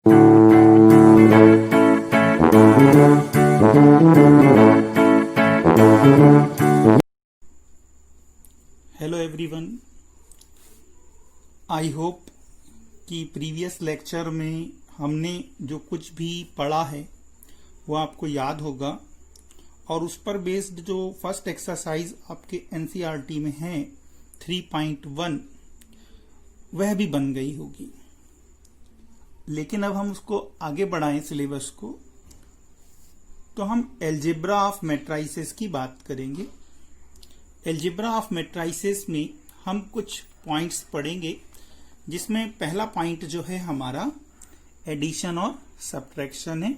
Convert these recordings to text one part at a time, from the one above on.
Hello everyone, I hope कि previous lecture में हमने जो कुछ भी पढ़ा है वो आपको याद होगा और उस पर बेस्ड जो फर्स्ट एक्सरसाइज आपके एनसीईआरटी में है 3.1 वह भी बन गई होगी। लेकिन अब हम उसको आगे बढ़ाएं सिलेबस को, तो हम एल्जेब्रा ऑफ मैट्राइसेस की बात करेंगे। एल्जेब्रा ऑफ मैट्राइसेस में हम कुछ पॉइंट्स पढ़ेंगे, जिसमें पहला पॉइंट जो है हमारा एडिशन और सब्ट्रैक्शन है।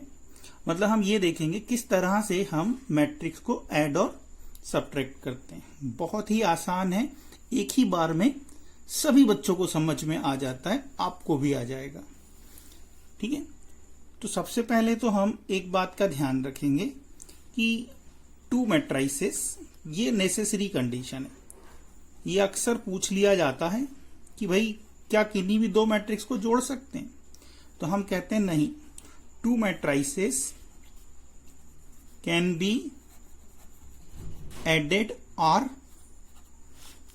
मतलब हम ये देखेंगे किस तरह से हम मैट्रिक्स को ऐड और सब्ट्रैक्ट करते हैं। बहुत ही आसान है, एक ही बार में सभी बच्चों को समझ में आ जाता है, आपको भी आ जाएगा। ठीक है, तो सबसे पहले तो हम एक बात का ध्यान रखेंगे कि टू मैट्राइसेस ये नेसेसरी कंडीशन है। ये अक्सर पूछ लिया जाता है कि भाई क्या किन्हीं भी दो मैट्रिक्स को जोड़ सकते हैं, तो हम कहते हैं नहीं, two matrices can be added और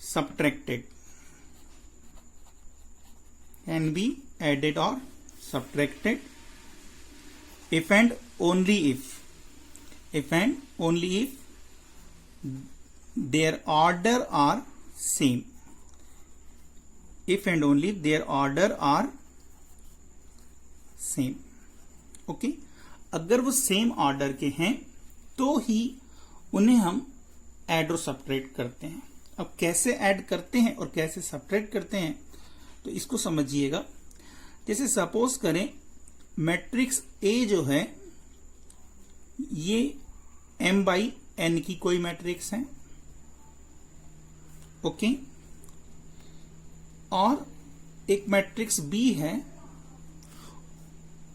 सब्ट्रैक्टेड, कैन बी एडेड और subtracted if and only if their order are same, if and only their order are same। Okay, अगर वो सेम ऑर्डर के हैं तो ही उन्हें हम ऐड और सब्ट्रैक्ट करते हैं। अब कैसे ऐड करते हैं और कैसे सब्ट्रैक्ट करते हैं तो इसको समझिएगा। जैसे सपोज करें मैट्रिक्स ए जो है ये m बाई n की कोई मैट्रिक्स है, ओके, और एक मैट्रिक्स बी है,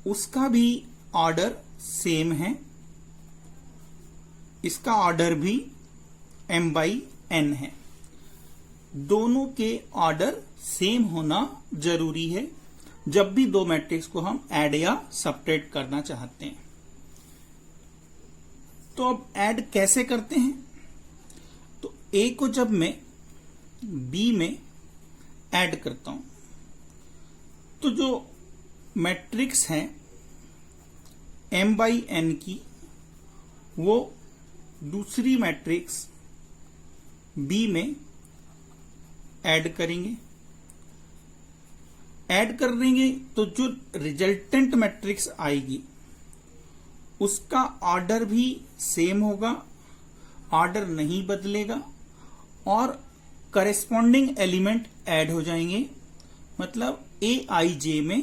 उसका भी ऑर्डर सेम है, इसका ऑर्डर भी m बाई n है। दोनों के ऑर्डर सेम होना जरूरी है जब भी दो मैट्रिक्स को हम ऐड या सब्ट्रैक्ट करना चाहते हैं। तो अब ऐड कैसे करते हैं? तो ए को जब मैं बी में ऐड करता हूं तो जो मैट्रिक्स है m बाई n की वो दूसरी मैट्रिक्स बी में ऐड करेंगे। ऐड कर देंगे तो जो रिजल्टेंट मैट्रिक्स आएगी उसका ऑर्डर भी सेम होगा, ऑर्डर नहीं बदलेगा और करेस्पॉन्डिंग एलिमेंट ऐड हो जाएंगे। मतलब ए आई जे में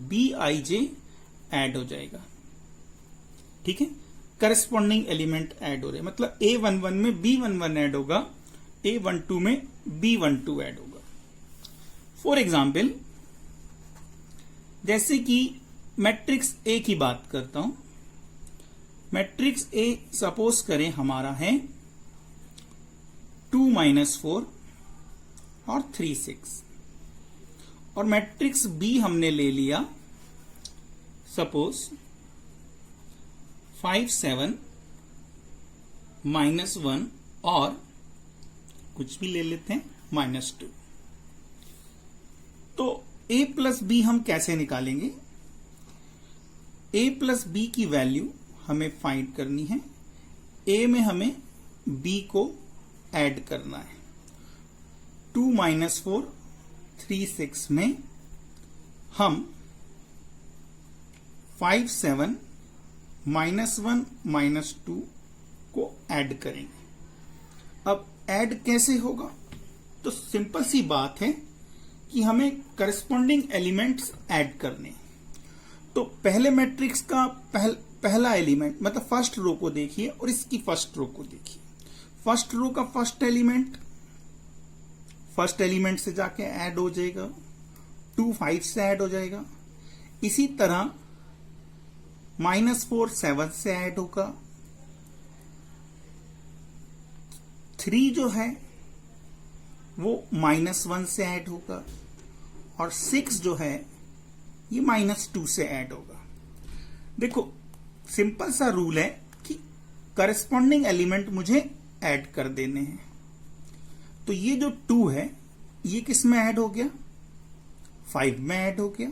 बी आई जे ऐड हो जाएगा। ठीक है, करेस्पॉन्डिंग एलिमेंट ऐड हो रहे, मतलब A11 में B11 ऐड होगा, A12 में B12 ऐड होगा। फॉर एग्जाम्पल, जैसे कि मैट्रिक्स ए की बात करता हूं। मैट्रिक्स ए सपोज करें हमारा है 2 - 4 और 3 6, और मैट्रिक्स बी हमने ले लिया सपोज 5 7 -1 और कुछ भी ले लेते हैं -2। तो a प्लस बी हम कैसे निकालेंगे? a प्लस बी की वैल्यू हमें फाइंड करनी है। a में हमें b को ऐड करना है। 2 - 4 3 6 में हम 5 7 -1 -2 को ऐड करेंगे। अब ऐड कैसे होगा? तो सिंपल सी बात है कि हमें करस्पॉन्डिंग एलिमेंट्स ऐड करने। तो पहले मैट्रिक्स का पहला एलिमेंट मतलब फर्स्ट रो को देखिए और इसकी फर्स्ट रो को देखिए। फर्स्ट रो का फर्स्ट एलिमेंट से जाके ऐड हो जाएगा, 2 5 से ऐड हो जाएगा। इसी तरह -4 7 से ऐड होगा, 3 जो है वो -1 से ऐड होगा, और 6 जो है ये -2 से ऐड होगा। देखो सिंपल सा रूल है कि करस्पॉन्डिंग एलिमेंट मुझे ऐड कर देने हैं। तो ये जो 2 है ये किस में ऐड हो गया, 5 में ऐड हो गया।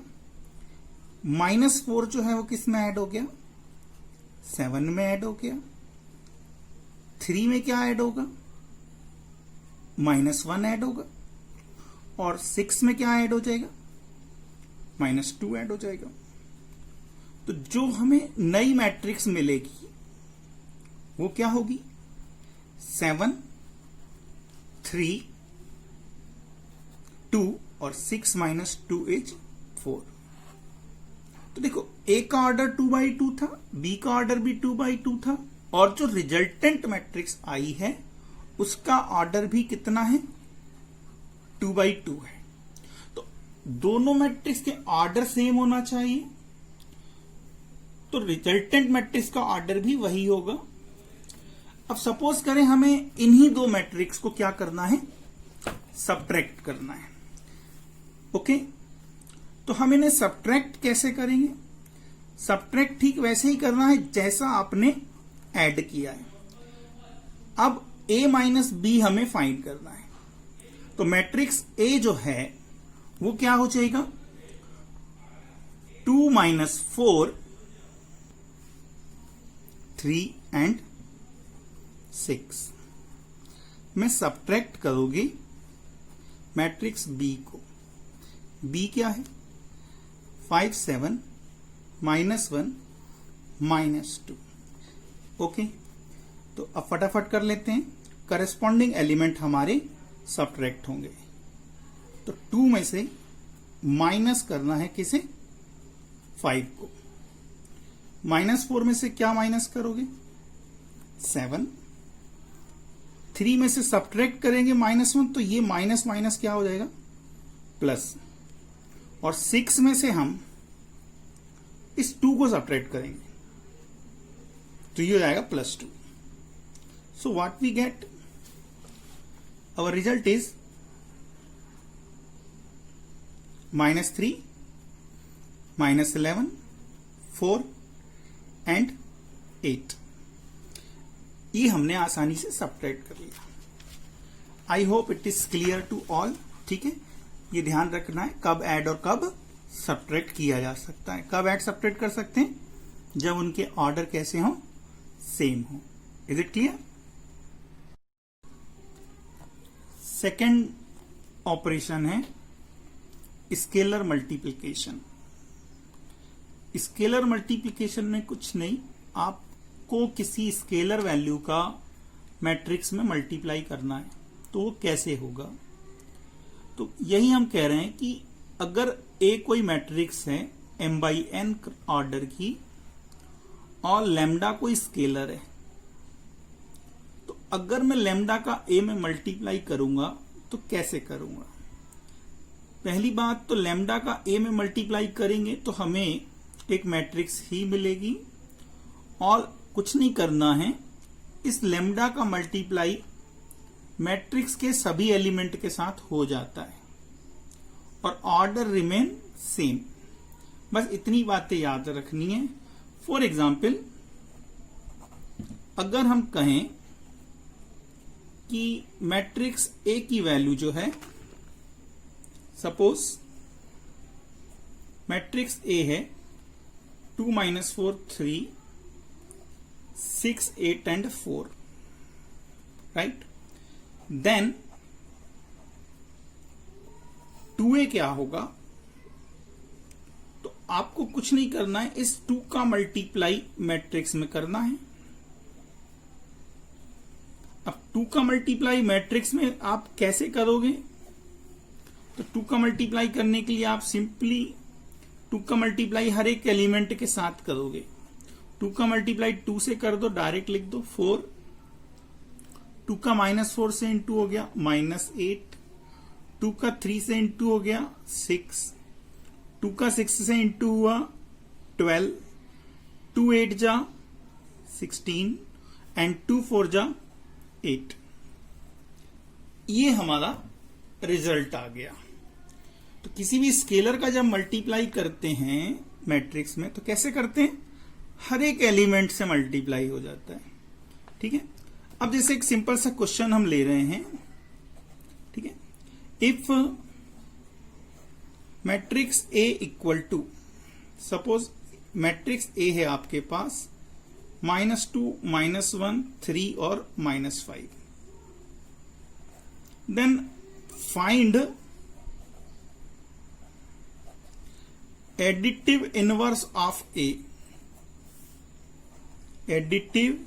-4 जो है वो किस में ऐड हो गया, 7 में ऐड हो गया। 3 में क्या ऐड होगा, -1 ऐड होगा। और 6 में क्या ऐड हो जाएगा, -2 ऐड हो जाएगा। तो जो हमें नई मैट्रिक्स मिलेगी वो क्या होगी, 7, 3, 2 और 6 - 2 इज 4। तो देखो ए का ऑर्डर 2/2 था, बी का ऑर्डर भी 2/2 था, और जो रिजल्टेंट मैट्रिक्स आई है उसका ऑर्डर भी कितना है, 2/2 है। तो दोनों मैट्रिक्स के ऑर्डर सेम होना चाहिए, तो रिजल्टेंट मैट्रिक्स का ऑर्डर भी वही होगा। अब सपोज करें हमें इन्हीं दो मैट्रिक्स को क्या करना है, सब्ट्रैक्ट करना है। ओके, तो हम इन्हें सब्ट्रैक्ट कैसे करेंगे, सब्ट्रैक्ट ठीक वैसे ही करना है जैसा आपने ऐड किया है। अब a - b हमें फाइंड करना है। तो मैट्रिक्स a जो है वो क्या हो जाएगा, 2 - 4, 3 and 6 में सब्ट्रैक्ट करोगे मैट्रिक्स b को। b क्या है, 5, 7, -1, -2। ओके, तो अब फटाफट कर लेते हैं। करस्पॉन्डिंग एलिमेंट हमारे सब्ट्रैक्ट होंगे। तो 2 में से माइनस करना है किसे, 5 को। -4 में से क्या माइनस करोगे, 7। 3 में से सब्ट्रैक्ट करेंगे -1, तो ये माइनस माइनस क्या हो जाएगा, प्लस। और 6 में से हम इस 2 को सब्ट्रैक्ट करेंगे तो ये हो जाएगा +2। So what we get, our result is -3, -11, 4 and 8। ये हमने आसानी से सब्ट्रैक्ट कर लिया। I hope it is clear to all. ठीक है, ये ध्यान रखना है कब ऐड और कब सब्ट्रैक्ट किया जा सकता है। कब ऐड सब्ट्रैक्ट कर सकते हैं, जब उनके ऑर्डर कैसे हो, सेम हो। Is it clear. Second operation है स्केलर मल्टीप्लिकेशन। स्केलर मल्टीप्लिकेशन में कुछ नहीं, आपको किसी स्केलर वैल्यू का मैट्रिक्स में मल्टीप्लाई करना है। तो वो कैसे होगा, तो यही हम कह रहे हैं कि अगर ए कोई मैट्रिक्स है m/n ऑर्डर की और लैम्डा कोई स्केलर है, तो अगर मैं लैम्डा का ए में मल्टीप्लाई करूंगा तो कैसे करूंगा। पहली बात तो लैम्डा का ए में मल्टीप्लाई करेंगे तो हमें एक मैट्रिक्स ही मिलेगी और कुछ नहीं करना है, इस लैम्डा का मल्टीप्लाई मैट्रिक्स के सभी एलिमेंट के साथ हो जाता है और ऑर्डर रिमेन सेम। बस इतनी बातें याद रखनी है। फॉर एग्जाम्पल, अगर हम कहें कि मैट्रिक्स ए की वैल्यू जो है, सपोज मैट्रिक्स ए है 2 - 4, 3, 6, 8 and 4, राइट। देन 2a क्या होगा, तो आपको कुछ नहीं करना है, इस 2 का मल्टीप्लाई मैट्रिक्स में करना है। अब 2 का मल्टीप्लाई मैट्रिक्स में आप कैसे करोगे, तो 2 का मल्टीप्लाई करने के लिए आप सिंपली 2 का मल्टीप्लाई हर एक एलिमेंट के साथ करोगे। 2 का मल्टीप्लाई 2 से कर दो, डायरेक्ट लिख दो 4। 2 का -4 से इंटू हो गया -8। 2 का 3 से इंटू हो गया 6। 2 का 6 से इंटू हुआ 12। 2 8 जा 16 एंड 2 4 जा 8। ये हमारा रिजल्ट आ गया। तो किसी भी स्केलर का जब मल्टीप्लाई करते हैं मैट्रिक्स में तो कैसे करते हैं, हर एक एलिमेंट से मल्टीप्लाई हो जाता है। ठीक है, अब जैसे एक सिंपल सा क्वेश्चन हम ले रहे हैं। ठीक है, if matrix A equal to, suppose matrix A है आपके पास -2, -1, 3 और -5, then find additive inverse of A, additive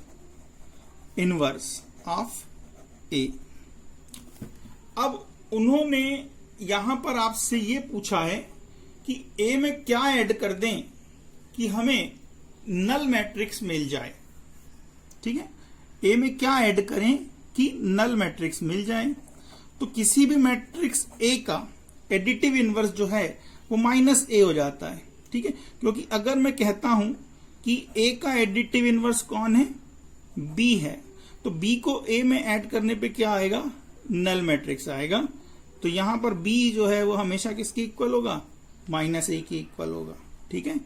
inverse of A. अब उन्होंने यहां पर आपसे ये पूछा है कि ए में क्या ऐड कर दें कि हमें नल मैट्रिक्स मिल जाए। ठीक है, ए में क्या ऐड करें कि नल मैट्रिक्स मिल जाए। तो किसी भी मैट्रिक्स ए का एडिटिव इनवर्स जो है वो -a हो जाता है। ठीक है, क्योंकि अगर मैं कहता हूं कि ए का एडिटिव इनवर्स कौन है, बी है, तो बी को ए में ऐड करने पे क्या आएगा, नल मैट्रिक्स आएगा। तो यहां पर बी जो है वो हमेशा किसके इक्वल होगा, -a के इक्वल होगा। ठीक है,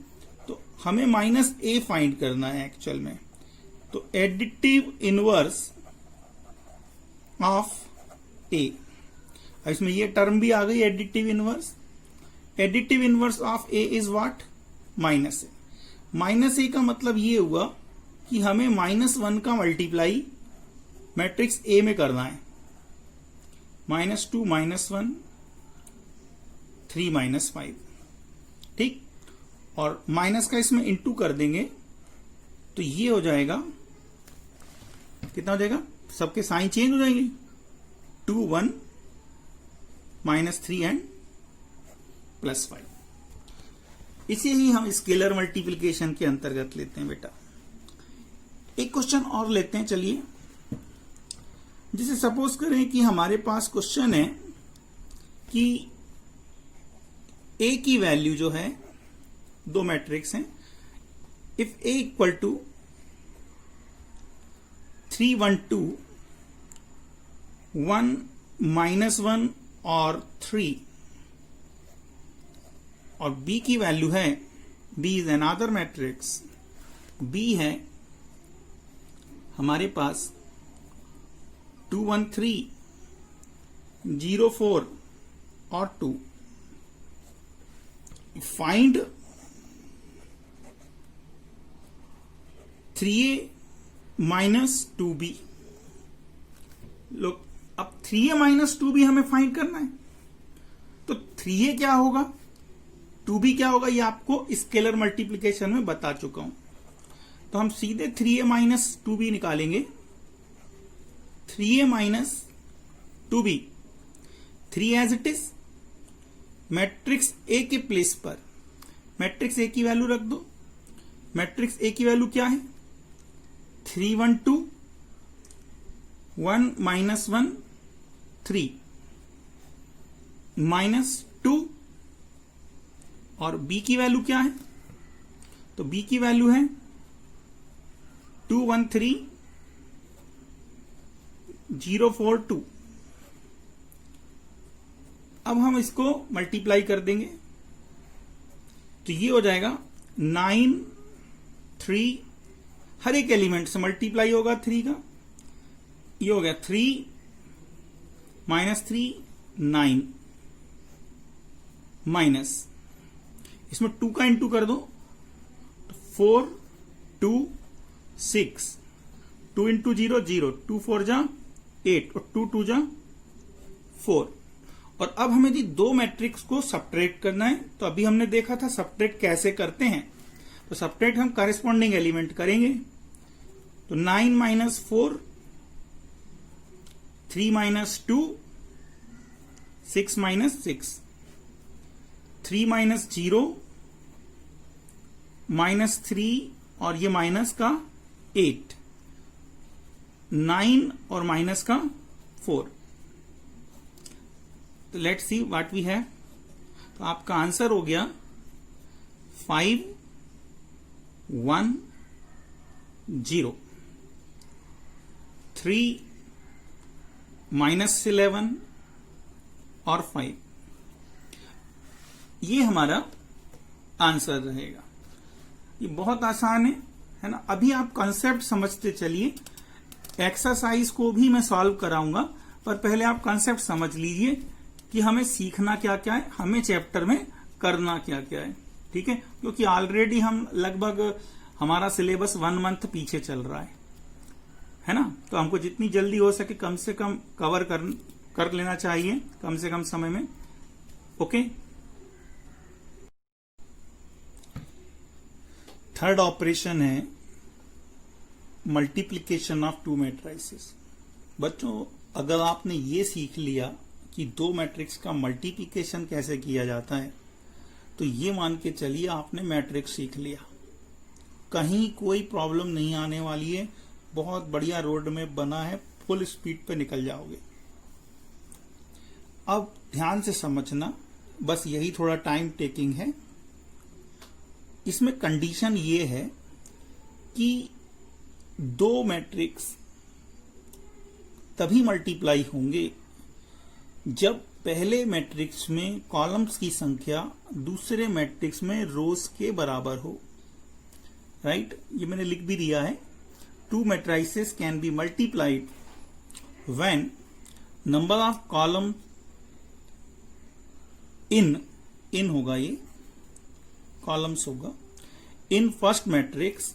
तो हमें -a फाइंड करना है एक्चुअल में। तो एडिटिव इनवर्स ऑफ ए, इसमें ये टर्म भी आ गई additive inverse. Additive inverse of A is what, -a। -a का मतलब ये हुआ कि हमें -1 का मल्टीप्लाई मैट्रिक्स ए में करना है। -2, -1, 3, -5। ठीक, और माइनस का इसमें इंटू कर देंगे तो ये हो जाएगा, कितना हो जाएगा, सबके साइन चेंज हो जाएंगे, 2, 1, -3 एंड +5। इसे ही हम स्केलर मल्टीप्लिकेशन के अंतर्गत लेते हैं बेटा। एक क्वेश्चन और लेते हैं, चलिए। जिसे सपोज करें कि हमारे पास क्वेश्चन है कि ए की वैल्यू जो है, दो मैट्रिक्स हैं, इफ ए इक्वल टू 3, 1, 2, 1, -1 और 3, और बी की वैल्यू है, B is another matrix, B है हमारे पास 2, 1, 3, 0, 4 और 2। Find 3a - 2b। लोग अब 3a - 2b हमें फाइंड करना है। तो 3a क्या होगा, 2b क्या होगा, ये आपको स्केलर मल्टीप्लिकेशन में बता चुका हूं। तो हम सीधे 3a - 2b निकालेंगे। 3a - 2b, 3 as it is, matrix A के प्लेस पर मैट्रिक्स ए की वैल्यू रख दो। मैट्रिक्स ए की वैल्यू क्या है, 3, 1, 2, 1, -1, 3, -2, और बी की वैल्यू क्या है, तो बी की वैल्यू है 2, 1, 3, 0, 4, 2। अब हम इसको मल्टीप्लाई कर देंगे तो ये हो जाएगा 9, 3, हर एक एलिमेंट से मल्टीप्लाई होगा 3 का, ये हो गया 3 -3, 9, माइनस इसमें 2 का इंटू कर दो, 4, 2, 6, 2 इंटू 0, 0, 2 4 जा 8 और 2 2 जा 4। और अब हमें जी दो मैट्रिक्स को सब्ट्रैक्ट करना है। तो अभी हमने देखा था सब्ट्रैक्ट कैसे करते हैं। तो सब्ट्रैक्ट हम कॉरेस्पॉन्डिंग एलिमेंट करेंगे। तो 9 - 4, 3 - 2, 6 - 6, 3 - 0, -3 और ये माइनस का 8, 9 और माइनस का 4। तो let's see what we have. तो आपका आंसर हो गया 5, 1, 0, 3, -11 और 5। ये हमारा आंसर रहेगा। ये बहुत आसान है ना। अभी आप कंसेप्ट समझते चलिए, एक्सरसाइज को भी मैं सॉल्व कराऊंगा, पर पहले आप कंसेप्ट समझ लीजिए कि हमें सीखना क्या क्या है, हमें चैप्टर में करना क्या क्या है। ठीक है, क्योंकि ऑलरेडी हम लगभग हमारा सिलेबस 1 मंथ पीछे चल रहा है ना। तो हमको जितनी जल्दी हो सके कम से कम कवर कर लेना चाहिए, कम से कम समय में। ओके, थर्ड ऑपरेशन है मल्टीप्लीकेशन ऑफ 2 मैट्रिसेस। बच्चों, अगर आपने ये सीख लिया कि 2 मैट्रिक्स का मल्टीप्लीकेशन कैसे किया जाता है, तो ये मान के चलिए आपने मैट्रिक्स सीख लिया, कहीं कोई प्रॉब्लम नहीं आने वाली है। बहुत बढ़िया रोड में बना है, फुल स्पीड पे निकल जाओगे। अब ध्यान से समझना, बस यही थोड़ा टाइम टेकिंग है। इसमें कंडीशन ये है कि 2 मैट्रिक्स तभी मल्टीप्लाई होंगे जब पहले मैट्रिक्स में कॉलम्स की संख्या दूसरे मैट्रिक्स में रोज के बराबर हो। राइट, ये मैंने लिख भी दिया है। 2 matrices can be multiplied when number of column in होगा, ये कॉलम्स होगा, in first matrix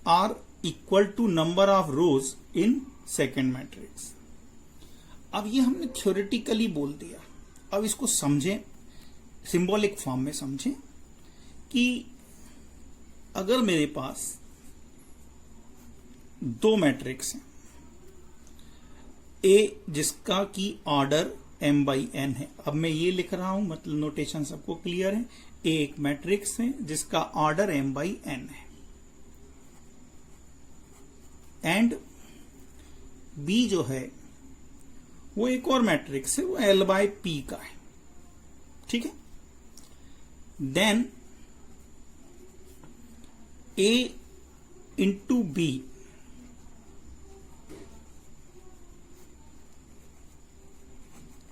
are equal to number of rows in second matrix. अब ये हमने थ्योरेटिकली बोल दिया, अब इसको समझें, सिंबॉलिक फॉर्म में समझें कि अगर मेरे पास 2 मैट्रिक्स हैं, ए जिसका की ऑर्डर m/n है। अब मैं ये लिख रहा हूं, मतलब नोटेशन सबको क्लियर है। ए एक मैट्रिक्स है जिसका ऑर्डर m/n है, एंड बी जो है वो एक और मैट्रिक्स है, वो l/p का है। ठीक है, then a into B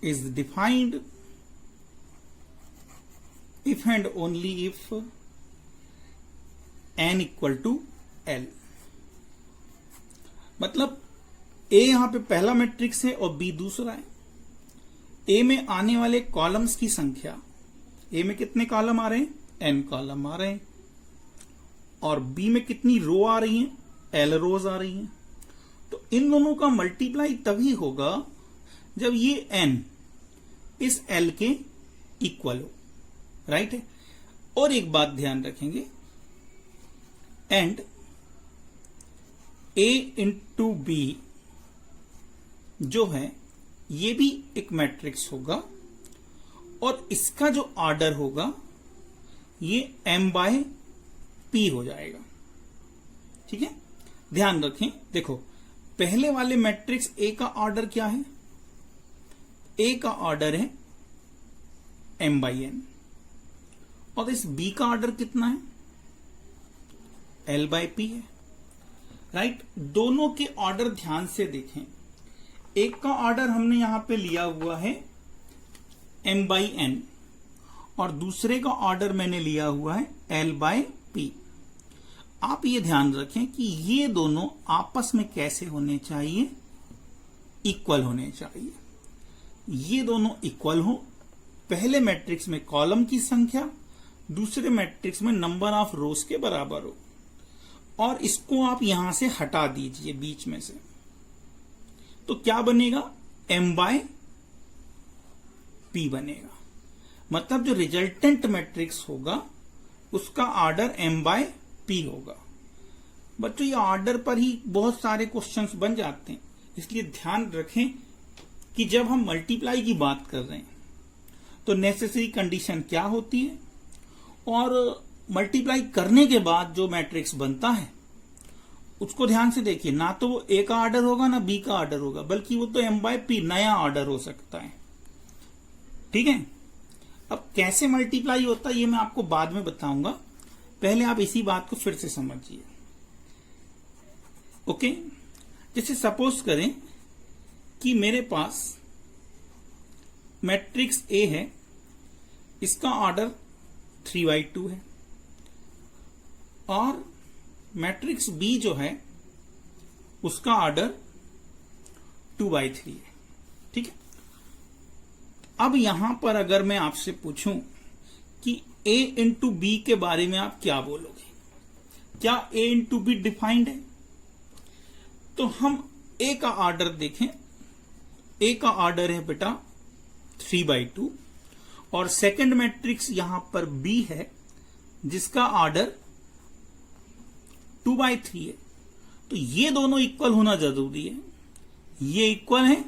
is defined if and only if n equal to l। मतलब a यहां पे पहला मैट्रिक्स है और b दूसरा है। a में आने वाले कॉलम्स की संख्या, a में कितने कॉलम आ रहे हैं, n कॉलम आ रहे हैं, और b में कितनी रो आ रही हैं, l रोज आ रही हैं। तो इन दोनों का मल्टीप्लाई तभी होगा जब ये n इस l के इक्वल हो। राइट है, और एक बात ध्यान रखेंगे, एंड a इंटू बी जो है ये भी एक मैट्रिक्स होगा, और इसका जो ऑर्डर होगा ये m/p हो जाएगा। ठीक है, ध्यान रखें, देखो पहले वाले मैट्रिक्स a का ऑर्डर क्या है, a का ऑर्डर है m/n, और इस b का ऑर्डर कितना है, l/p है। राइट, दोनों के ऑर्डर ध्यान से देखें। एक का ऑर्डर हमने यहां पे लिया हुआ है m/n, और दूसरे का ऑर्डर मैंने लिया हुआ है l/p। आप ये ध्यान रखें कि ये दोनों आपस में कैसे होने चाहिए, इक्वल होने चाहिए। ये दोनों इक्वल हो, पहले मैट्रिक्स में कॉलम की संख्या दूसरे मैट्रिक्स में नंबर ऑफ रोज के बराबर हो, और इसको आप यहां से हटा दीजिए बीच में से, तो क्या बनेगा, m/p बनेगा। मतलब जो रिजल्टेंट मैट्रिक्स होगा उसका ऑर्डर m/p होगा। बच्चों, ये ऑर्डर पर ही बहुत सारे क्वेश्चंस बन जाते हैं, इसलिए ध्यान रखें कि जब हम मल्टीप्लाई की बात कर रहे हैं तो नेसेसरी कंडीशन क्या होती है, और मल्टीप्लाई करने के बाद जो मैट्रिक्स बनता है उसको ध्यान से देखिए। ना तो वो ए का ऑर्डर होगा ना बी का ऑर्डर होगा, बल्कि वो तो m/p नया ऑर्डर हो सकता है। ठीक है, अब कैसे मल्टीप्लाई होता है ये मैं आपको बाद में बताऊंगा, पहले आप इसी बात को फिर से समझिए। ओके, जैसे सपोज करें कि मेरे पास मैट्रिक्स ए है, इसका ऑर्डर 3/2 है, और मैट्रिक्स बी जो है उसका ऑर्डर 2/3 है। ठीक है। अब यहां पर अगर मैं आपसे पूछूं कि a इंटू बी के बारे में आप क्या बोलोगे, क्या a इंटू बी डिफाइंड है? तो हम a का ऑर्डर देखें। a का ऑर्डर है बेटा 3/2, और सेकंड मैट्रिक्स यहां पर b है जिसका ऑर्डर 2/3 है। तो ये दोनों इक्वल होना जरूरी है। ये इक्वल है,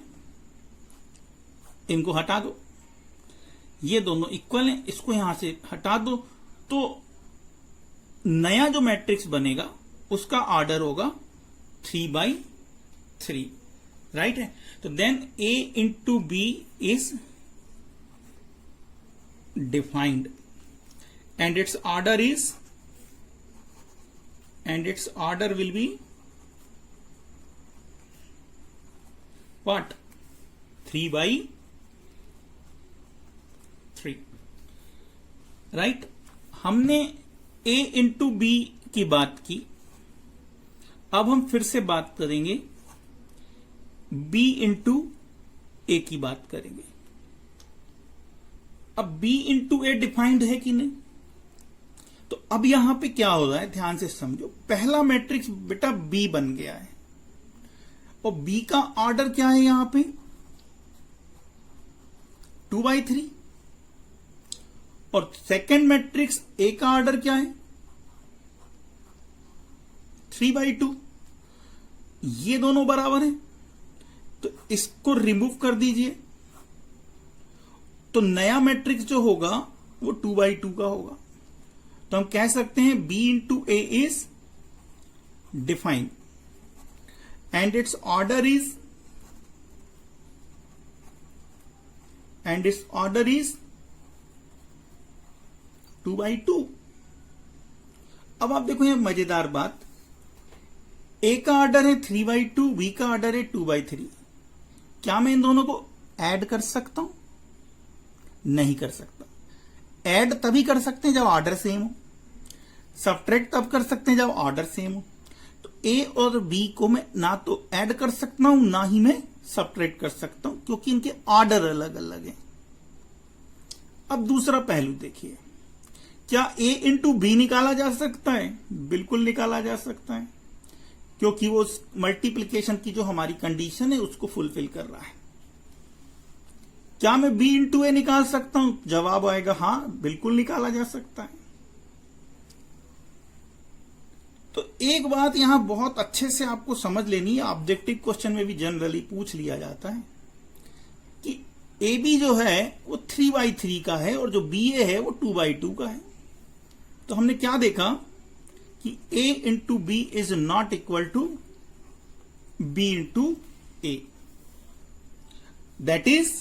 इनको हटा दो। ये दोनों इक्वल हैं, इसको यहां से हटा दो, तो नया जो मैट्रिक्स बनेगा उसका ऑर्डर होगा 3/3, राइट है। तो then a into B is defined and its order will be what? 3/3, right. हमने a इंटू बी की बात की, अब हम फिर से बात करेंगे b इंटू ए की बात करेंगे। अब b इंटू ए डिफाइंड है कि नहीं? तो अब यहां पे क्या हो रहा है, ध्यान से समझो। पहला मैट्रिक्स बेटा b बन गया है, और b का ऑर्डर क्या है यहां पे? 2/3। और सेकंड मैट्रिक्स a का ऑर्डर क्या है? 3/2। ये दोनों बराबर हैं, तो इसको रिमूव कर दीजिए, तो नया मैट्रिक्स जो होगा वो 2/2 का होगा। तो हम कह सकते हैं b into A is defined and it's order is 2/2। अब आप देखो यहां मजेदार बात, a का ऑर्डर है 3/2, b का ऑर्डर है 2/3। क्या मैं इन दोनों को ऐड कर सकता हूं? नहीं कर सकता। ऐड तभी कर सकते हैं जब ऑर्डर सेम हो, सब्ट्रैक्ट तब कर सकते हैं जब ऑर्डर सेम हो। तो a और b को मैं ना तो ऐड कर सकता हूं, ना ही मैं सब्ट्रैक्ट कर सकता हूं, क्योंकि इनके ऑर्डर अलग अलग हैं। अब दूसरा पहलू देखिए, क्या a इंटू बी निकाला जा सकता है? बिल्कुल निकाला जा सकता है, क्योंकि वो मल्टीप्लीकेशन की जो हमारी कंडीशन है उसको फुलफिल कर रहा है। क्या मैं b इंटू ए निकाल सकता हूं? जवाब आएगा हां, बिल्कुल निकाला जा सकता है। तो एक बात यहां बहुत अच्छे से आपको समझ लेनी है, ऑब्जेक्टिव क्वेश्चन में भी जनरली पूछ लिया जाता है कि ए बी जो है वो 3/3 का है और जो बी ए है वो 2/2 का है। तो हमने क्या देखा कि a into B is not equal to b into A. That is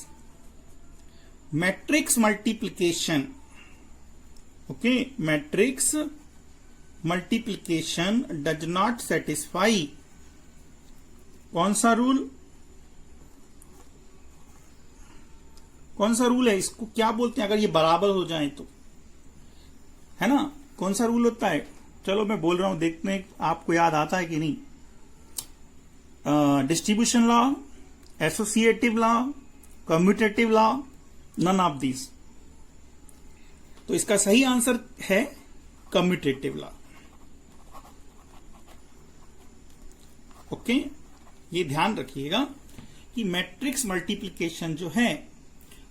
matrix multiplication. Okay, matrix multiplication does not satisfy कौन सा रूल? कौन सा रूल है? इसको क्या बोलते हैं अगर ये बराबर हो जाए तो? है ना, कौन सा रूल होता है? चलो मैं बोल रहा हूं, देखते हैं आपको याद आता है कि नहीं। Distribution law, associative law, commutative law, none of this. तो इसका सही आंसर है कम्यूटेटिव लॉ। ओके, ये ध्यान रखिएगा कि मैट्रिक्स मल्टीप्लिकेशन जो है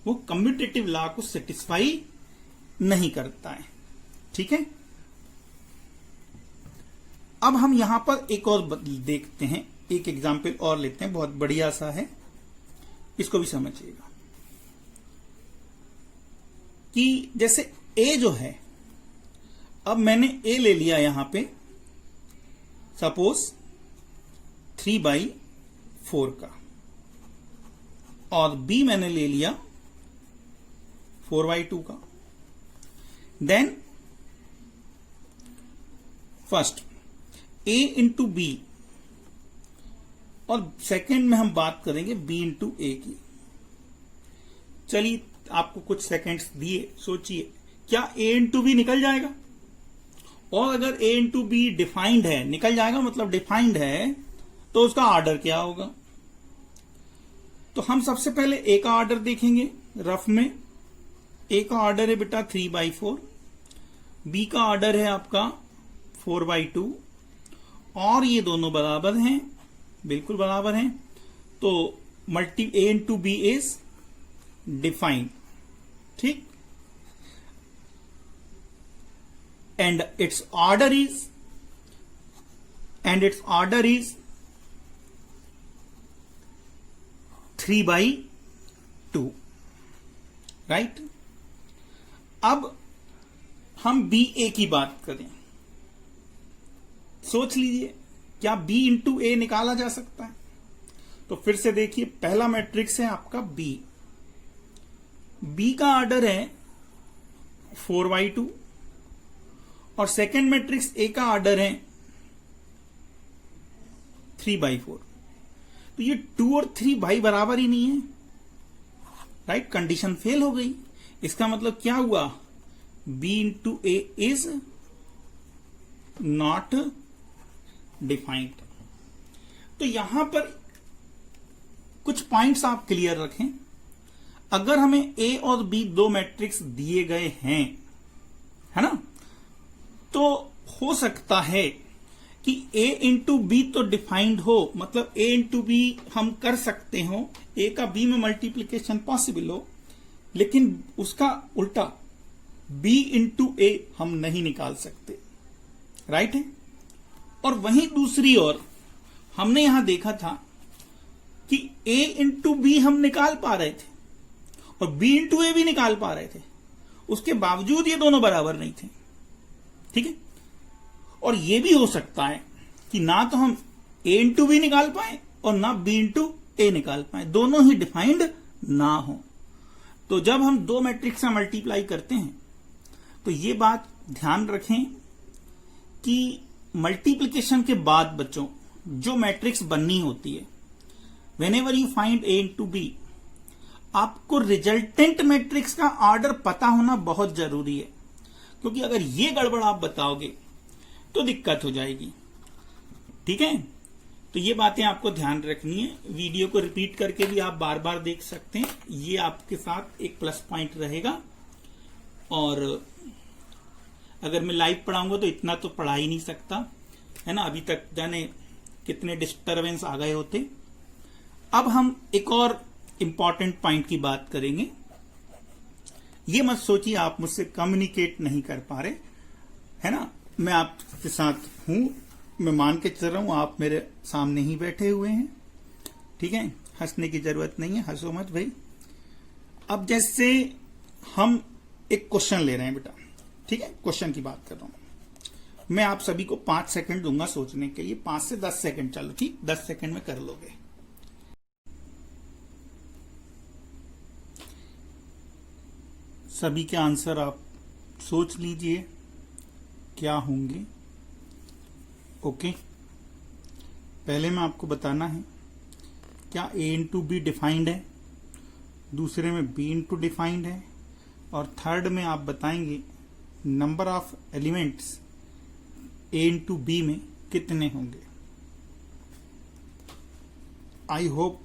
वो कम्यूटेटिव लॉ को सेटिस्फाई नहीं करता है। ठीक है, अब हम यहां पर एक और देखते हैं, एक एग्जाम्पल और लेते हैं, बहुत बढ़िया सा है, इसको भी समझिएगा कि जैसे a जो है, अब मैंने a ले लिया यहां पे सपोज 3/4 का, और b मैंने ले लिया 4/2 का। Then first a into B, और सेकंड में हम बात करेंगे b इंटू ए की। चलिए आपको कुछ सेकंड्स दिए, सोचिए क्या ए इंटू बी निकल जाएगा? और अगर ए इंटू बी डिफाइंड है, निकल जाएगा मतलब डिफाइंड है, तो उसका ऑर्डर क्या होगा? तो हम सबसे पहले ए का ऑर्डर देखेंगे रफ में। ए का ऑर्डर है बेटा 3/4, बी का ऑर्डर है आपका 4/2, और ये दोनों बराबर हैं, बिल्कुल बराबर हैं, तो multi A into B is defined, ठीक, and its order is 3/2, right. अब हम बी ए की बात करें, सोच लीजिए क्या बी इंटू ए निकाला जा सकता है? तो फिर से देखिए, पहला मैट्रिक्स है आपका बी, बी का ऑर्डर है 4/2, और सेकेंड मैट्रिक्स ए का ऑर्डर है 3/4। तो ये 2 और 3 भाई बराबर ही नहीं है, राइट, कंडीशन फेल हो गई। इसका मतलब क्या हुआ? B into A is not defined. तो यहां पर कुछ पॉइंट्स आप क्लियर रखें। अगर हमें ए और बी दो मैट्रिक्स दिए गए हैं, है ना, तो हो सकता है कि ए इंटू बी तो डिफाइंड हो, मतलब ए इंटू बी हम कर सकते हो, ए का बी में मल्टीप्लीकेशन पॉसिबल हो, लेकिन उसका उल्टा बी इंटू ए हम नहीं निकाल सकते, राइट है। और वहीं दूसरी ओर हमने यहां देखा था कि ए इंटू बी हम निकाल पा रहे थे और बी इंटू ए भी निकाल पा रहे थे, उसके बावजूद ये दोनों बराबर नहीं थे, ठीक है। और यह भी हो सकता है कि ना तो हम ए इंटू बी निकाल पाए और ना बी इंटू ए निकाल पाए, दोनों ही डिफाइंड ना हो। तो जब हम दो मैट्रिक्स से मल्टीप्लाई करते हैं तो ये बात ध्यान रखें कि मल्टीप्लिकेशन के बाद बच्चों जो मैट्रिक्स बननी होती है, whenever you find A into B, आपको रिजल्टेंट मैट्रिक्स का ऑर्डर पता होना बहुत जरूरी है, क्योंकि अगर ये गड़बड़ आप बताओगे तो दिक्कत हो जाएगी, ठीक है। तो ये बातें आपको ध्यान रखनी है। वीडियो को रिपीट करके भी आप बार बार देख सकते हैं, ये आपके साथ एक प्लस पॉइंट रहेगा। और अगर मैं लाइव पढ़ाऊंगा तो इतना तो पढ़ा ही नहीं सकता, है ना, अभी तक जाने कितने डिस्टर्बेंस आ गए होते। अब हम एक और इंपॉर्टेंट पॉइंट की बात करेंगे। ये मत सोचिए आप मुझसे कम्युनिकेट नहीं कर पा रहे, है ना, मैं आपके साथ हूं, मैं मान के चल रहा हूं, आप मेरे सामने ही बैठे हुए हैं, ठीक है। हंसने की जरूरत नहीं है, हंसो मत भाई। अब जैसे हम एक क्वेश्चन ले रहे हैं बेटा, ठीक है, क्वेश्चन की बात कर रहा हूं मैं। आप सभी को 5 सेकंड दूंगा सोचने के लिए, 5 से 10 सेकंड, चलो ठीक, 10 सेकंड में कर लोगे। सभी के आंसर आप सोच लीजिए क्या होंगे। ओके, पहले में आपको बताना है क्या ए इंटू बी डिफाइंड है, दूसरे में बी इंटू डिफाइंड है, और थर्ड में आप बताएंगे number of elements A into B में कितने होंगे। आई होप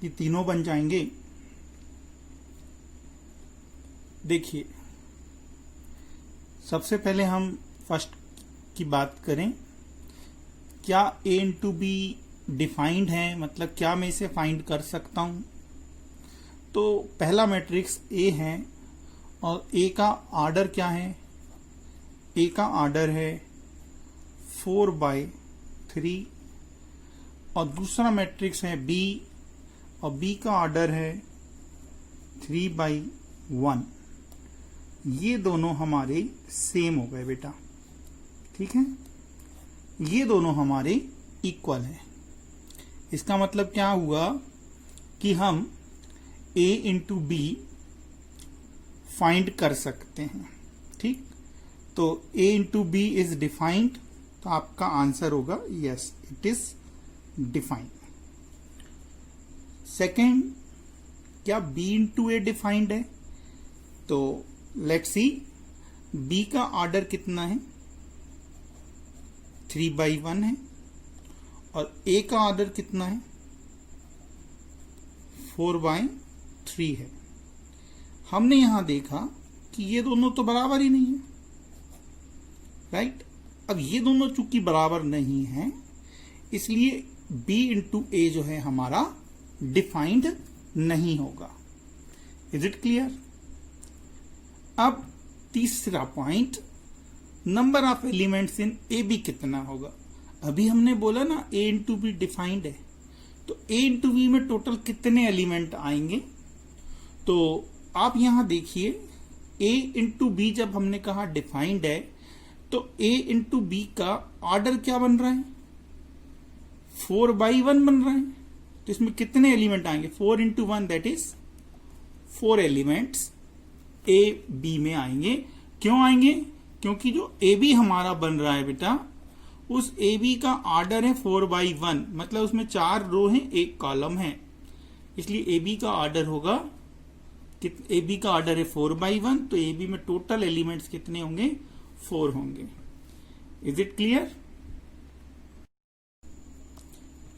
कि तीनों बन जाएंगे। देखिए, सबसे पहले हम फर्स्ट की बात करें, क्या ए इंटू बी डिफाइंड है, मतलब क्या मैं इसे फाइंड कर सकता हूं। तो पहला मैट्रिक्स ए है और ए का ऑर्डर क्या है, ए का ऑर्डर है 4/3, और दूसरा मैट्रिक्स है बी और बी का ऑर्डर है 3/1। ये दोनों हमारे सेम हो गए बेटा, ठीक है, ये दोनों हमारे इक्वल है। इसका मतलब क्या हुआ कि हम ए इंटू बी फाइंड कर सकते हैं, ठीक। तो ए इंटू बी इज डिफाइंड, तो आपका आंसर होगा yes, it is defined. Second, क्या बी इंटू ए डिफाइंड है, तो लेट्स सी बी का ऑर्डर कितना है, 3/1 है, और ए का ऑर्डर कितना है, 4/3 है। हमने यहां देखा कि ये दोनों तो बराबर ही नहीं है, राइट। अब ये दोनों चूंकि बराबर नहीं है, इसलिए b इंटू ए जो है हमारा डिफाइंड नहीं होगा। Is it clear? अब तीसरा point, number of elements in A B कितना होगा। अभी हमने बोला ना a इंटू बी डिफाइंड है, तो a इंटू बी में टोटल कितने एलिमेंट आएंगे। तो आप यहां देखिए a इंटू बी जब हमने कहा डिफाइंड है, तो a इंटू बी का ऑर्डर क्या बन रहा है, 4/1 बन रहा है। तो इसमें कितने एलिमेंट आएंगे, 4 into 1 that is 4 elements A B में आएंगे। क्यों आएंगे? क्योंकि जो ए बी हमारा बन रहा है बेटा, उस ए बी का ऑर्डर है 4/1, मतलब उसमें 4 रो हैं, 1 कॉलम है, इसलिए ए बी का ऑर्डर होगा, ए बी का ऑर्डर है 4/1, तो ए बी में टोटल एलिमेंट्स कितने होंगे, 4 होंगे। Is it clear?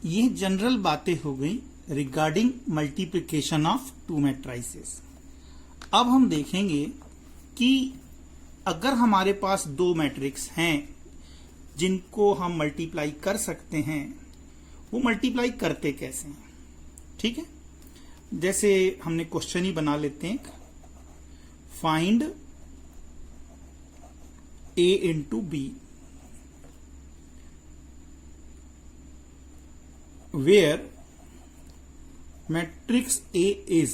ये जनरल बातें हो गई regarding multiplication of to matrices. अब हम देखेंगे कि अगर हमारे पास 2 मैट्रिक्स हैं जिनको हम मल्टीप्लाई कर सकते हैं, वो मल्टीप्लाई करते कैसे हैं। ठीक है, जैसे हमने क्वेश्चन ही बना लेते हैं, find A into B where matrix A is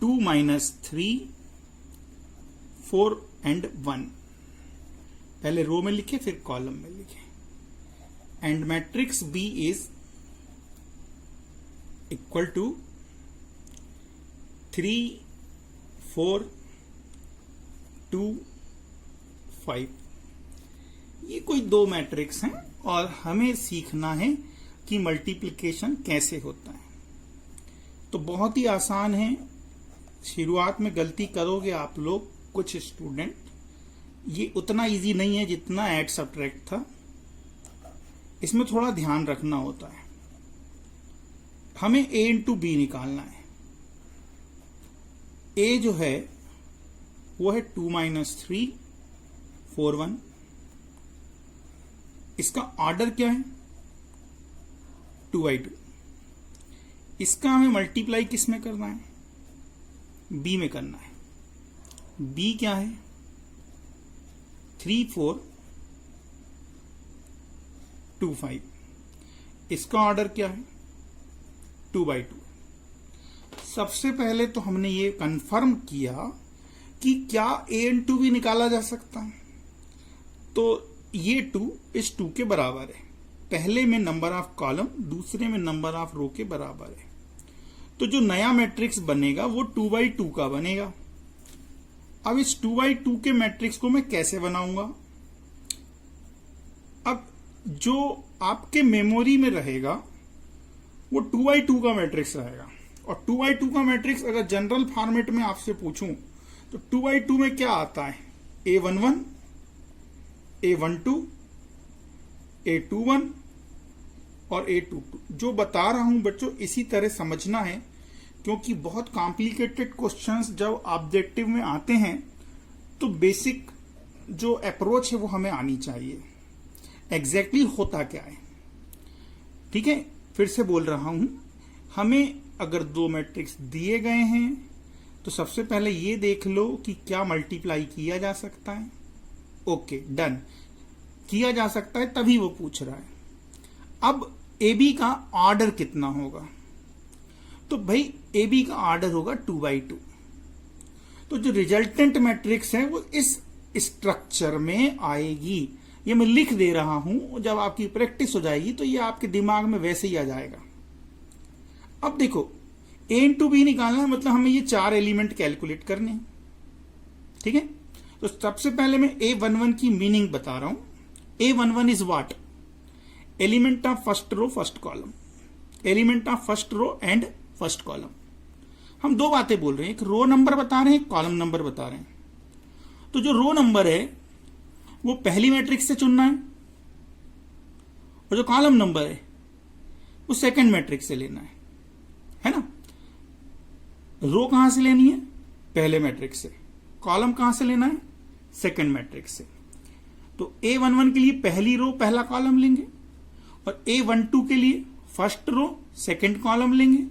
2 minus 3 4 and 1। पहले रो में लिखे फिर कॉलम में लिखे। And matrix B is equal to 3 4 2 5। ये कोई 2 मैट्रिक्स हैं और हमें सीखना है कि मल्टीप्लिकेशन कैसे होता है। तो बहुत ही आसान है, शुरुआत में गलती करोगे आप लोग कुछ स्टूडेंट, ये उतना इजी नहीं है जितना ऐड सब्ट्रैक्ट था, इसमें थोड़ा ध्यान रखना होता है। हमें a इंटू बी निकालना है। a जो है वो है 2 minus 3 4 1। इसका ऑर्डर क्या है, 2/2। इसका हमें मल्टीप्लाई किस में करना है, b में करना है। b क्या है, 3 4 2 5। इसका ऑर्डर क्या है, 2/2। सबसे पहले तो हमने ये कंफर्म किया कि क्या a इंटू बी निकाला जा सकता है। तो ये 2 इस 2 के बराबर है, पहले में नंबर ऑफ कॉलम, दूसरे में नंबर ऑफ रो के बराबर है। तो जो नया मैट्रिक्स बनेगा वो 2/2 का बनेगा। अब इस 2/2 के मैट्रिक्स को मैं कैसे बनाऊंगा। अब जो आपके मेमोरी में रहेगा वो 2/2 का मैट्रिक्स रहेगा। और 2/2 का मैट्रिक्स अगर जनरल फॉर्मेट में आपसे पूछूं तो 2/2 में क्या आता है, A11 A12 A21 और A22। जो बता रहा हूं बच्चों इसी तरह समझना है, क्योंकि बहुत कॉम्प्लिकेटेड क्वेश्चंस जब ऑब्जेक्टिव में आते हैं तो बेसिक जो अप्रोच है वो हमें आनी चाहिए, एग्जैक्टली होता क्या है। ठीक है, फिर से बोल रहा हूं, हमें अगर 2 मैट्रिक्स दिए गए हैं तो सबसे पहले ये देख लो कि क्या मल्टीप्लाई किया जा सकता है। ओके, डन, किया जा सकता है, तभी वो पूछ रहा है। अब ए बी का ऑर्डर कितना होगा, तो भाई ए बी का ऑर्डर होगा 2/2। तो जो रिजल्टेंट मैट्रिक्स है वो इस स्ट्रक्चर में आएगी। ये मैं लिख दे रहा हूं, जब आपकी प्रैक्टिस हो जाएगी तो ये आपके दिमाग में वैसे ही आ जाएगा। अब देखो a इंटू बी निकालना है, मतलब हमें ये 4 एलिमेंट कैलकुलेट करने हैं। ठीक है, तो सबसे पहले मैं A11 की मीनिंग बता रहा हूं। A11 is what, element of first row first column, element of first row and first column. हम दो बातें बोल रहे हैं, एक रो नंबर बता रहे हैं, एक कॉलम नंबर बता रहे हैं। तो जो रो नंबर है वो पहली मैट्रिक्स से चुनना है, और जो कॉलम नंबर है वो सेकंड मैट्रिक्स से लेना है ना। रो कहां से लेनी है? पहले मैट्रिक्स से। कॉलम कहां से लेना है? सेकंड मैट्रिक्स से। तो A11 के लिए पहली रो पहला कॉलम लेंगे, और A12 के लिए फर्स्ट रो सेकंड कॉलम लेंगे।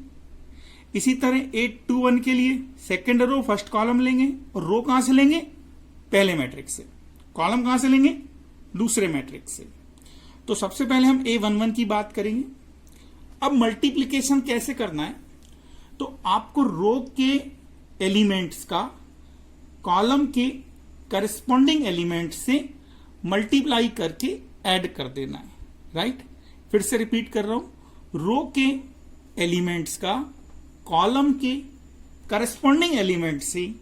इसी तरह A21 के लिए सेकंड रो फर्स्ट कॉलम लेंगे, और रो कहां से लेंगे? पहले मैट्रिक्स से। कॉलम कहां से लेंगे? दूसरे मैट्रिक्स से। तो सबसे पहले हम A11 की बात करेंगे। अब मल्टीप्लिकेशन कैसे करना है? तो आपको रो के एलिमेंट्स का कॉलम के करस्पॉन्डिंग एलिमेंट से मल्टीप्लाई करके ऐड कर देना है, राइट। फिर से रिपीट कर रहा हूं, रो के एलिमेंट्स का कॉलम के करस्पॉन्डिंग एलिमेंट से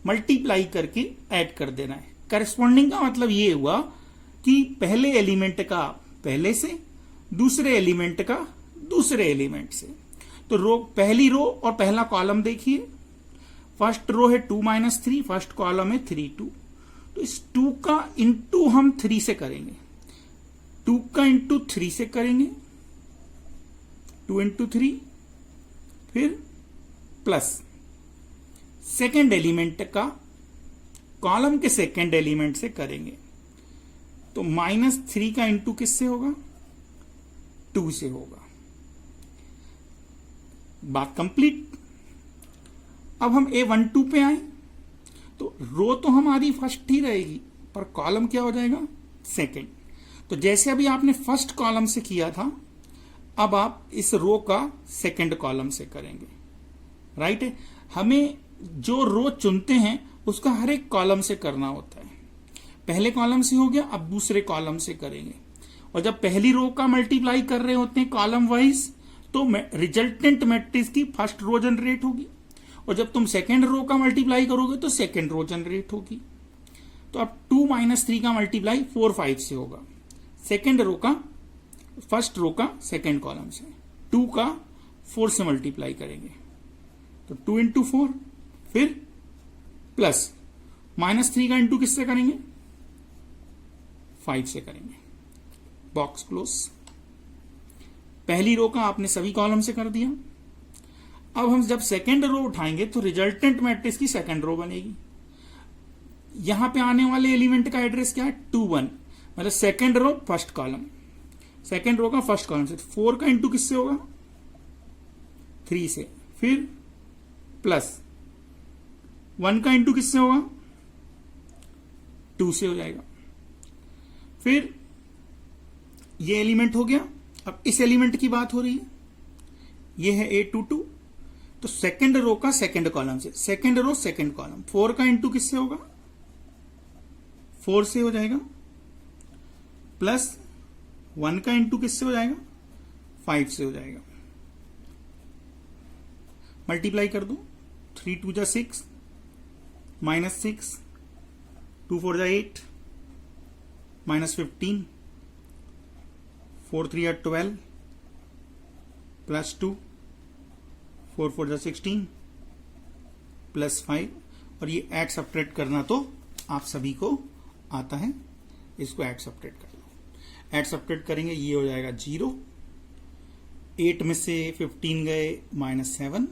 मल्टीप्लाई करके ऐड कर देना है। करस्पॉन्डिंग का मतलब ये हुआ कि पहले एलिमेंट का पहले से, दूसरे एलिमेंट का दूसरे एलिमेंट से। तो रो, पहली रो और पहला कॉलम देखिए। फर्स्ट रो है 2 - 3, फर्स्ट कॉलम है 3 2। तो इस 2 का इंटू हम 3 से करेंगे, 2 का इंटू 3 से करेंगे, 2 × 3, फिर प्लस सेकेंड एलिमेंट का कॉलम के सेकेंड एलिमेंट से करेंगे। तो -3 का इंटू किससे होगा? 2 से होगा। बात कंप्लीट। अब हम A12 पे आए, तो रो तो हमारी फर्स्ट ही रहेगी, पर कॉलम क्या हो जाएगा? सेकेंड। तो जैसे अभी आपने फर्स्ट कॉलम से किया था, अब आप इस रो का सेकेंड कॉलम से करेंगे, राइट है। हमें जो रो चुनते हैं उसका हर एक कॉलम से करना होता है। पहले कॉलम से हो गया, अब दूसरे कॉलम से करेंगे। और जब पहली रो का मल्टीप्लाई कर रहे होते हैं कॉलम वाइज, तो रिजल्टेंट मैट्रिक्स की फर्स्ट रो जनरेट होगी, और जब तुम सेकेंड रो का मल्टीप्लाई करोगे तो सेकेंड रो जनरेट होगी। तो अब 2 - 3 का मल्टीप्लाई 4 5 से होगा, सेकेंड रो का फर्स्ट रो का सेकेंड कॉलम से। 2 का 4 से मल्टीप्लाई करेंगे, तो 2 × 4, फिर प्लस -3 का इंटू किससे करेंगे? 5 से करेंगे। Box close. पहली रो का आपने सभी कॉलम से कर दिया। अब हम जब सेकेंड रो उठाएंगे तो रिजल्टेंट मैट्रिक्स की सेकेंड रो बनेगी। यहां पे आने वाले एलिमेंट का एड्रेस क्या है? 2 1, मतलब second row first column, second row का फर्स्ट कॉलम से। 4 का इंटू किससे होगा? 3 से, फिर प्लस 1 का इंटू किससे होगा? 2 से हो जाएगा। फिर ये एलिमेंट हो गया। अब इस एलिमेंट की बात हो रही है, ये है A22, तो सेकेंड रो का सेकेंड कॉलम से, सेकेंड रो सेकेंड कॉलम। 4 का इंटू किससे होगा? 4 से हो जाएगा, प्लस 1 का इंटू किससे हो जाएगा? 5 से हो जाएगा। मल्टीप्लाई कर दो, 3 2 = 6, -6, 2 4 = 8, -15, 4 3 = 12, +2, 4 4 = 16, +5। और ये ऐड सब्ट्रैक्ट करना तो आप सभी को आता है, इसको ऐड सब्ट्रैक्ट कर लो। ऐड सब्ट्रैक्ट करेंगे, ये हो जाएगा 0, 8 में से 15 गए -7,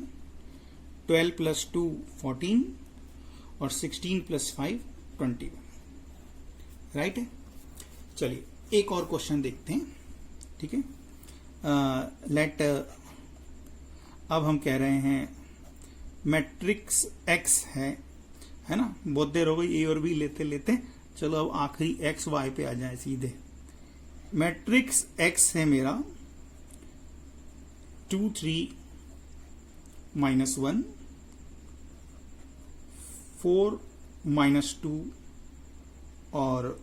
12 + 2 14, और 16 + 5 21, राइट है। चलिए एक और क्वेश्चन देखते हैं, ठीक है। लेट अब हम कह रहे हैं मैट्रिक्स X है ना। बहुत देर हो गई A और B लेते लेते, चलो अब आखिरी X Y पे आ जाए सीधे। मैट्रिक्स X है मेरा 2 3 -1, 4 -2 और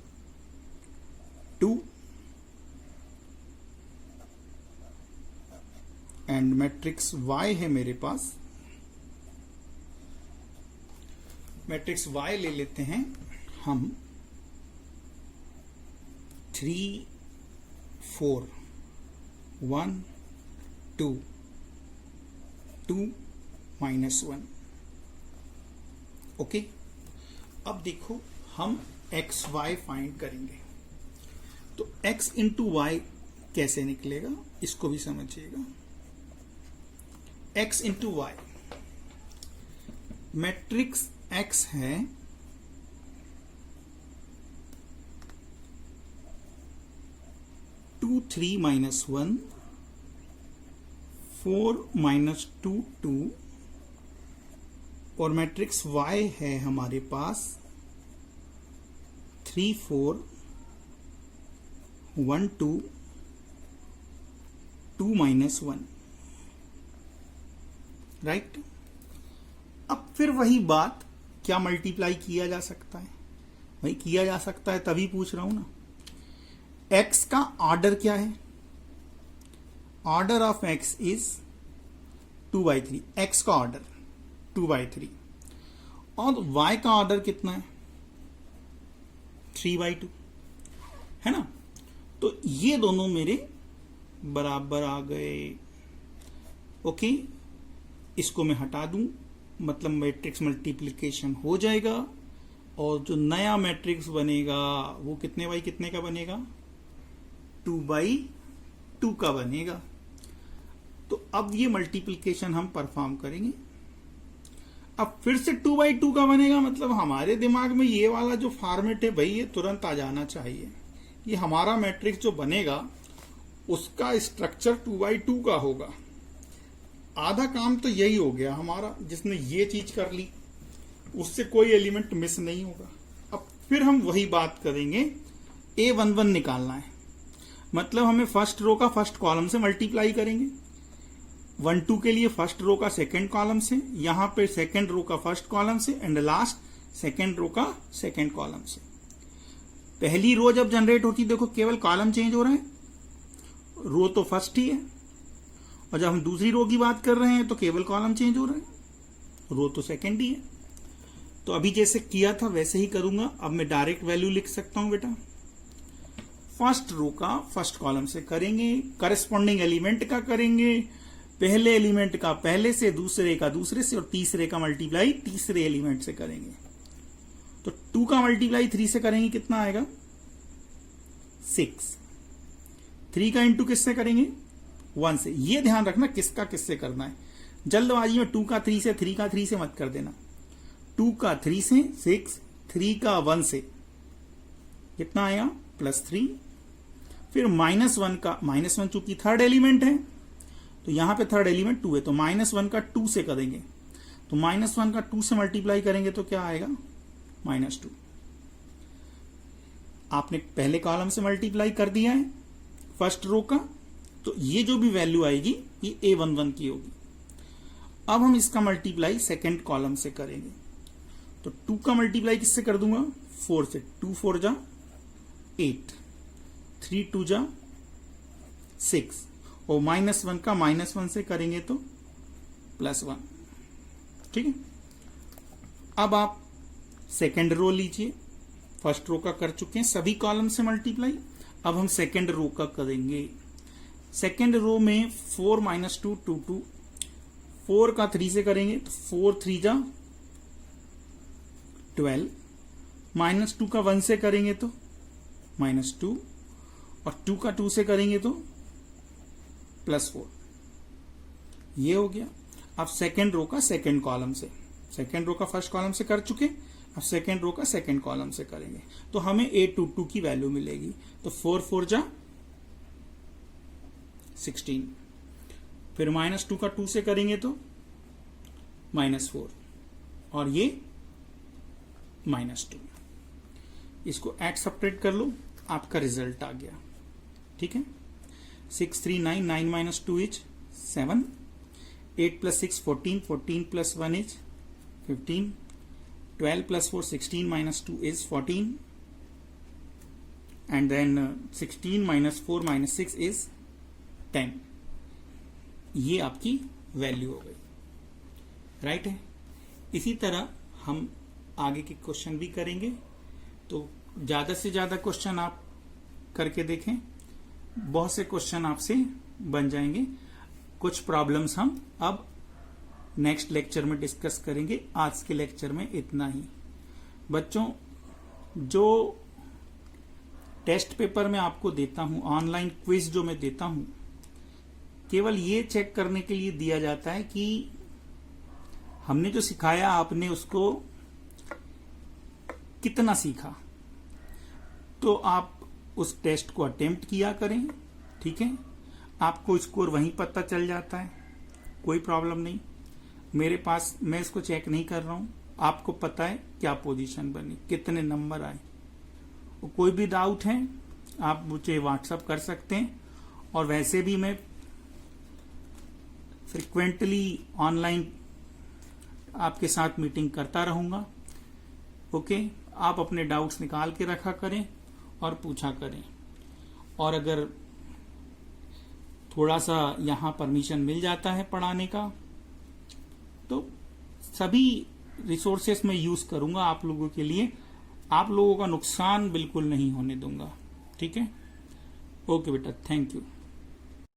2, एंड मैट्रिक्स Y है मेरे पास। मैट्रिक्स Y ले लेते हैं हम 3 4 1 2 2 -1। ओके, अब देखो हम एक्स वाई फाइंड करेंगे। तो x इंटू वाई कैसे निकलेगा, इसको भी समझिएगा। x into Y, matrix x है 2 3 -1 4 -2 2 और मैट्रिक्स y है हमारे पास 3 4 1 2 2 -1। राइट। अब फिर वही बात, क्या मल्टीप्लाई किया जा सकता है? वही किया जा सकता है, तभी पूछ रहा हूं ना। x का ऑर्डर क्या है? Order of x is 2/3। x का ऑर्डर 2/3 और y का ऑर्डर कितना है? 3/2 है ना। तो ये दोनों मेरे बराबर आ गए। ओके, इसको मैं हटा दूं, मतलब मैट्रिक्स मल्टीप्लिकेशन हो जाएगा और जो नया मैट्रिक्स बनेगा वो कितने बाई कितने का बनेगा? 2/2 का बनेगा। तो अब ये मल्टीप्लिकेशन हम परफॉर्म करेंगे। अब फिर से 2/2 का बनेगा, मतलब हमारे दिमाग में ये वाला जो फॉर्मेट है भाई, ये तुरंत आ जाना चाहिए। ये हमारा मैट्रिक्स जो बनेगा उसका स्ट्रक्चर 2/2 का होगा। आधा काम तो यही हो गया हमारा, जिसने ये चीज कर ली, उससे कोई एलिमेंट मिस नहीं होगा। अब फिर हम वही बात करेंगे, A11 निकालना है, मतलब हमें फर्स्ट रो का फर्स्ट कॉलम से मल्टीप्लाई करेंगे। 1 2 के लिए फर्स्ट रो का सेकंड कॉलम से, यहां पे सेकंड रो का फर्स्ट कॉलम से एंड लास्ट सेकंड रो का सेकंड कॉलम से। पहली रो जब जनरेट होती, देखो केवल कॉलम चेंज हो रहा है, रो तो फर्स्ट ही है। और जब हम दूसरी रो की बात कर रहे हैं तो केवल कॉलम चेंज हो रहा है, रो तो सेकंड ही है। तो अभी जैसे किया था वैसे ही करूंगा। अब मैं डायरेक्ट वैल्यू लिख सकता हूं बेटा। फर्स्ट रो का फर्स्ट कॉलम से करेंगे, करस्पॉन्डिंग एलिमेंट का करेंगे, पहले एलिमेंट का पहले से, दूसरे का दूसरे से और तीसरे का मल्टीप्लाई तीसरे एलिमेंट से करेंगे। तो 2 का मल्टीप्लाई 3 से करेंगे, कितना आएगा? 6। 3 का इंटू किससे करेंगे? 1 से। ये ध्यान रखना किसका किससे करना है। जल्दबाजी में 2 का 3 से, 3 का 3 से मत कर देना। 2 का 3 से 6, 3 का 1 से कितना आएगा? +3। फिर -1 का, -1 चूंकि थर्ड एलिमेंट है तो यहां पे थर्ड एलिमेंट 2 है, तो -1 का 2 से करेंगे। तो -1 का 2 से मल्टीप्लाई करेंगे तो क्या आएगा? -2। आपने पहले कॉलम से मल्टीप्लाई कर दिया है फर्स्ट रो का, तो ये जो भी वैल्यू आएगी ये A11 की होगी। अब हम इसका मल्टीप्लाई सेकंड कॉलम से करेंगे। तो 2 का मल्टीप्लाई किससे कर दूंगा? 4 से। 2 4 जा 8, 3 2 जा 6 और -1 का -1 से करेंगे तो +1। ठीक है। अब आप सेकंड रो लीजिए, फर्स्ट रो का कर चुके हैं सभी कॉलम से मल्टीप्लाई। अब हम सेकंड रो का करेंगे। सेकंड रो में 4 -2 2 2, 4 का 3 से करेंगे तो 4 3 जा 12, -2 का 1 से करेंगे तो -2 और 2 का 2 से करेंगे तो +4। ये हो गया। अब सेकंड रो का सेकंड कॉलम से, सेकंड रो का फर्स्ट कॉलम से कर चुके, अब सेकंड रो का सेकंड कॉलम से करेंगे तो हमें A22 की वैल्यू मिलेगी। तो 4 4 जा 16, फिर -2 का 2 से करेंगे तो -4 और ये -2। इसको ऐड सब्ट्रैक्ट कर लो, आपका रिजल्ट आ गया। ठीक है। 6 3 9 9 -2 is 7, 8 + 6 14, 14 + 1 is 15, 12 + 4 16 -2 is 14 and then 16 - 4 - 6 is 10। ये आपकी वैल्यू हो गई। राइट है। इसी तरह हम आगे के क्वेश्चन भी करेंगे, तो ज्यादा से ज्यादा क्वेश्चन आप करके देखें, बहुत से क्वेश्चन आपसे बन जाएंगे। कुछ प्रॉब्लम्स हम अब नेक्स्ट लेक्चर में डिस्कस करेंगे। आज के लेक्चर में इतना ही। बच्चों, जो टेस्ट पेपर मैं आपको देता हूं, ऑनलाइन क्विज जो मैं देता हूं, केवल ये चेक करने के लिए दिया जाता है कि हमने जो सिखाया आपने उसको कितना सीखा। तो आप उस टेस्ट को अटेम्प्ट किया करें, ठीक है। आपको स्कोर वहीं पता चल जाता है, कोई प्रॉब्लम नहीं। मेरे पास मैं इसको चेक नहीं कर रहा हूं, आपको पता है क्या पोजीशन बनी, कितने नंबर आए। कोई भी डाउट है आप मुझे व्हाट्सएप कर सकते हैं, और वैसे भी मैं फ्रिक्वेंटली ऑनलाइन आपके साथ मीटिंग करता रहूंगा। ओके, आप अपने डाउट्स निकाल के रखा करें और पूछा करें। और अगर थोड़ा सा यहां परमिशन मिल जाता है पढ़ाने का, तो सभी रिसोर्सेस में यूज करूंगा आप लोगों के लिए। आप लोगों का नुकसान बिल्कुल नहीं होने दूंगा, ठीक है। ओके बेटा, थैंक यू।